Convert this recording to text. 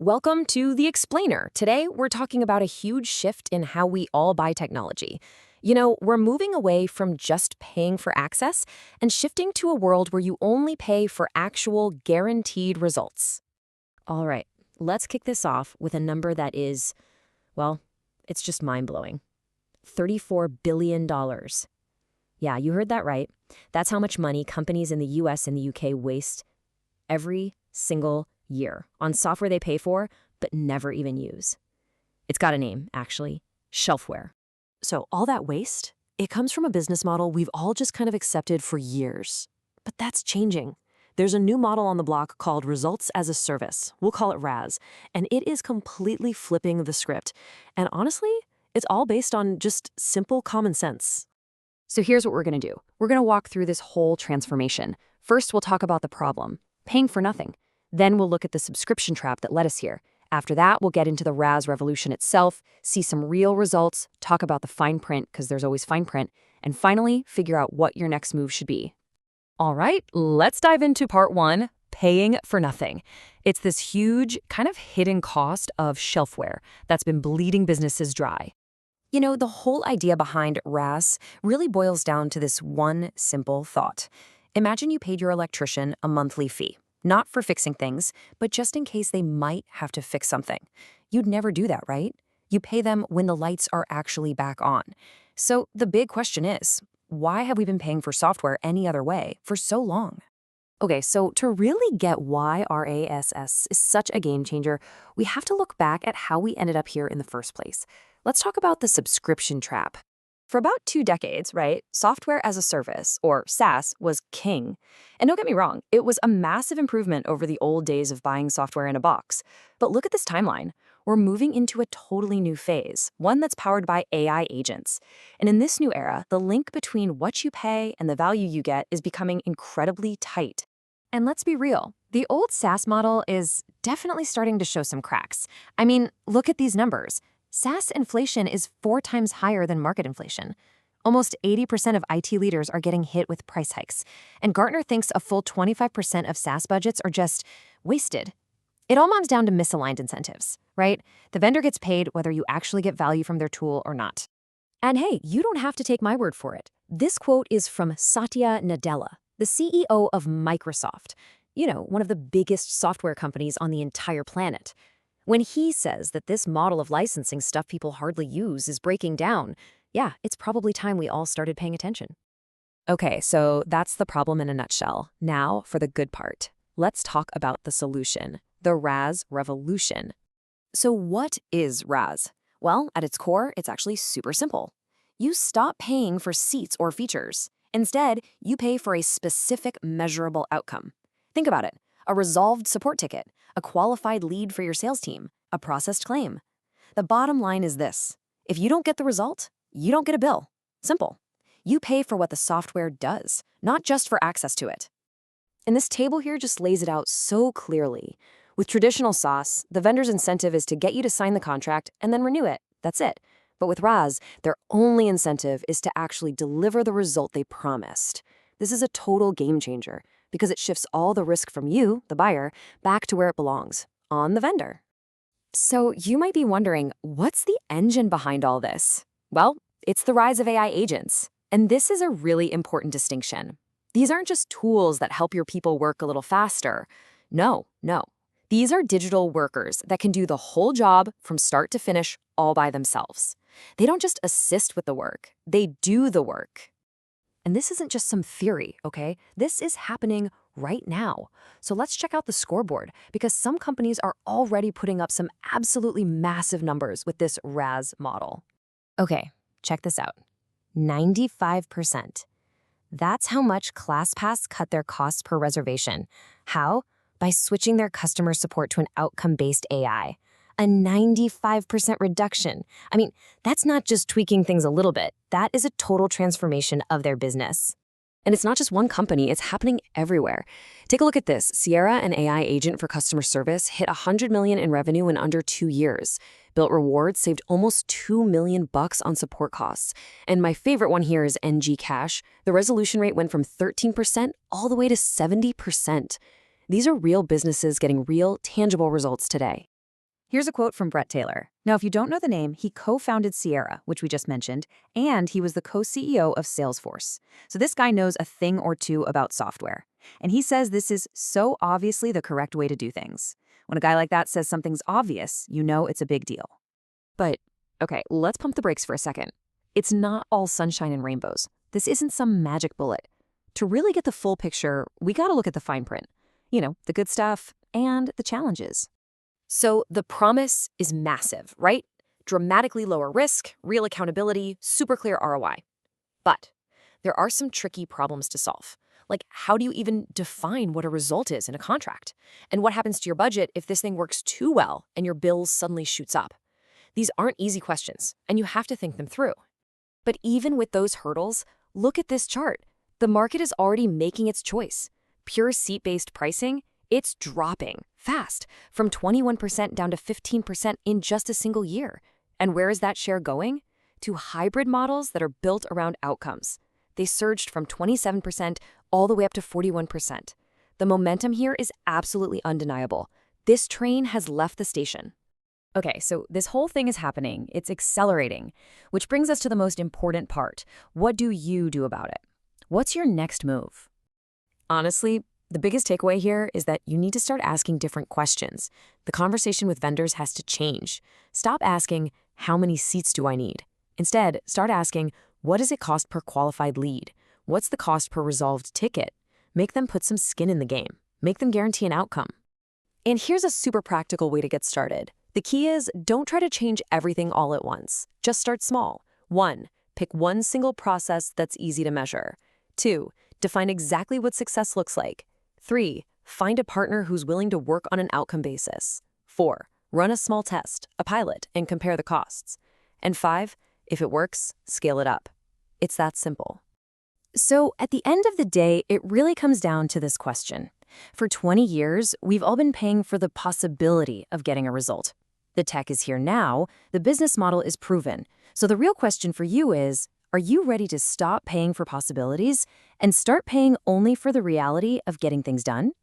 Welcome to The Explainer. Today, we're talking about a huge shift in how we all buy technology. We're moving away from just paying for access and shifting to a world where you only pay for actual guaranteed results. All right, let's kick this off with a number that is, well, it's just mind-blowing. $34 billion. Yeah, you heard that right. That's how much money companies in the US and the UK waste every single year on software they pay for but never even use. It's got a name, actually. Shelfware. So all that waste, it comes from a business model we've all just kind of accepted for years. But that's changing. There's a new model on the block called Results as a Service. We'll call it RaaS. And it is completely flipping the script. And honestly, it's all based on just simple common sense. So here's what we're going to do. We're going to walk through this whole transformation. First, we'll talk about the problem, paying for nothing. Then we'll look at the subscription trap that led us here. After that, we'll get into the RaaS revolution itself, see some real results, talk about the fine print, because there's always fine print, and finally, figure out what your next move should be. All right, let's dive into part one, paying for nothing. It's this huge, kind of hidden cost of shelfware that's been bleeding businesses dry. The whole idea behind RaaS really boils down to this one simple thought. Imagine you paid your electrician a monthly fee. Not for fixing things, but just in case they might have to fix something. You'd never do that, right? You pay them when the lights are actually back on. So the big question is, why have we been paying for software any other way for so long? Okay, so to really get why RaaS is such a game changer, we have to look back at how we ended up here in the first place. Let's talk about the subscription trap. For about 2 decades, right, software as a service, or SaaS, was king. And don't get me wrong, it was a massive improvement over the old days of buying software in a box. But look at this timeline. We're moving into a totally new phase, one that's powered by AI agents. And in this new era, the link between what you pay and the value you get is becoming incredibly tight. And let's be real, the old SaaS model is definitely starting to show some cracks. I mean, look at these numbers. SaaS inflation is 4 times higher than market inflation. Almost 80% of IT leaders are getting hit with price hikes, and Gartner thinks a full 25% of SaaS budgets are just wasted. It all comes down to misaligned incentives, right? The vendor gets paid whether you actually get value from their tool or not. And hey, you don't have to take my word for it. This quote is from Satya Nadella, the CEO of Microsoft, one of the biggest software companies on the entire planet. When he says that this model of licensing stuff people hardly use is breaking down, yeah, it's probably time we all started paying attention. Okay, so that's the problem in a nutshell. Now for the good part. Let's talk about the solution, the RaaS revolution. So what is RaaS? Well, at its core, it's actually super simple. You stop paying for seats or features. Instead, you pay for a specific measurable outcome. Think about it. A resolved support ticket, a qualified lead for your sales team, a processed claim. The bottom line is this. If you don't get the result, you don't get a bill. Simple. You pay for what the software does, not just for access to it. And this table here just lays it out so clearly. With traditional SaaS, the vendor's incentive is to get you to sign the contract and then renew it. That's it. But with RaaS, their only incentive is to actually deliver the result they promised. This is a total game changer because it shifts all the risk from you, the buyer, back to where it belongs, on the vendor. So you might be wondering, what's the engine behind all this? Well, it's the rise of AI agents. And this is a really important distinction. These aren't just tools that help your people work a little faster. No. These are digital workers that can do the whole job from start to finish all by themselves. They don't just assist with the work, they do the work. And this isn't just some theory, okay? This is happening right now. So let's check out the scoreboard, because some companies are already putting up some absolutely massive numbers with this RaaS model. Okay, check this out. 95%. That's how much ClassPass cut their cost per reservation. How? By switching their customer support to an outcome-based AI. A 95% reduction. I mean, that's not just tweaking things a little bit. That is a total transformation of their business. And it's not just one company, it's happening everywhere. Take a look at this. Sierra, an AI agent for customer service, hit $100 million in revenue in under 2 years. Built Rewards saved almost $2 million on support costs. And my favorite one here is NG Cash. The resolution rate went from 13% all the way to 70%. These are real businesses getting real, tangible results today. Here's a quote from Brett Taylor. Now, if you don't know the name, he co-founded Sierra, which we just mentioned, and he was the co-CEO of Salesforce. So this guy knows a thing or two about software. And he says this is so obviously the correct way to do things. When a guy like that says something's obvious, you know it's a big deal. But, okay, let's pump the brakes for a second. It's not all sunshine and rainbows. This isn't some magic bullet. To really get the full picture, we gotta look at the fine print. You know, the good stuff and the challenges. So the promise is massive, right? Dramatically lower risk, real accountability, super clear ROI. But there are some tricky problems to solve. Like, how do you even define what a result is in a contract? And what happens to your budget if this thing works too well and your bills suddenly shoots up? These aren't easy questions, and you have to think them through. But even with those hurdles, look at this chart. The market is already making its choice. Pure seat-based pricing, it's dropping fast, from 21% down to 15% in just a single year. And where is that share going? To hybrid models that are built around outcomes. They surged from 27% all the way up to 41%. The momentum here is absolutely undeniable. This train has left the station. Okay, so this whole thing is happening. It's accelerating, which brings us to the most important part. What do you do about it? What's your next move? Honestly, the biggest takeaway here is that you need to start asking different questions. The conversation with vendors has to change. Stop asking, how many seats do I need? Instead, start asking, what does it cost per qualified lead? What's the cost per resolved ticket? Make them put some skin in the game. Make them guarantee an outcome. And here's a super practical way to get started. The key is, don't try to change everything all at once. Just start small. 1. Pick one single process that's easy to measure. 2. Define exactly what success looks like. 3. Find a partner who's willing to work on an outcome basis. 4. Run a small test, a pilot, and compare the costs. And 5. If it works, scale it up. It's that simple. So at the end of the day, it really comes down to this question. For 20 years, we've all been paying for the possibility of getting a result. The tech is here now, the business model is proven. So the real question for you is, are you ready to stop paying for possibilities and start paying only for the reality of getting things done?